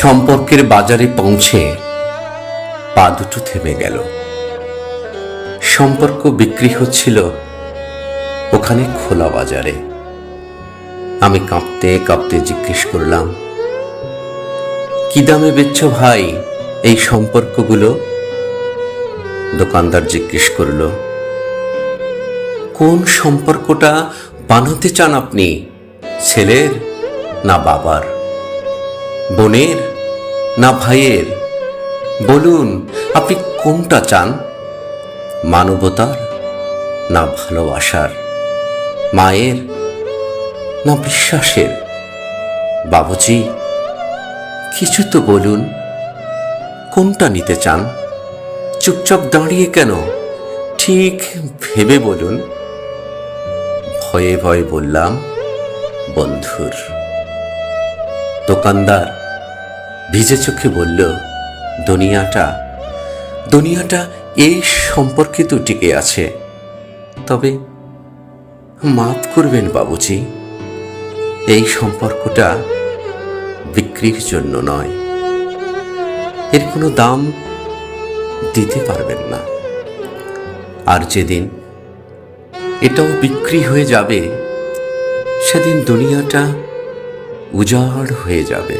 সম্পর্কের বাজারে পৌঁছে পা দুটো থেমে গেল। সম্পর্ক বিক্রি হচ্ছিল ওখানে খোলা বাজারে। আমি কাঁপতে কাঁপতে জিজ্ঞেস করলাম, কি দামে বেচছ ভাই এই সম্পর্কগুলো? দোকানদার জিজ্ঞেস করল, কোন সম্পর্কটা বানাতে চান আপনি? ছেলের না বাবার, বোনের না ভাইয়ের? বলুন আপনি কোনটা চান? মানবতার না ভালোবাসার? মায়ের না বিশ্বাসের? বাবুজি কিছু তো বলুন, কোনটা নিতে চান? চুপচাপ দাঁড়িয়ে কেন? ঠিক ভেবে বলুন। ভয়ে ভয়ে বললাম, বন্ধুর। দোকানদার ভিজে চোখে বলল, দুনিয়াটা এই সম্পর্কে তো টিকে আছে। তবে মাফ করবেন বাবুজি, এই সম্পর্কটা বিক্রির জন্য নয়। এর কোনো দাম দিতে পারবেন না। আর যেদিন এটাও বিক্রি হয়ে যাবে, সেদিন দুনিয়াটা উজাড় হয়ে যাবে।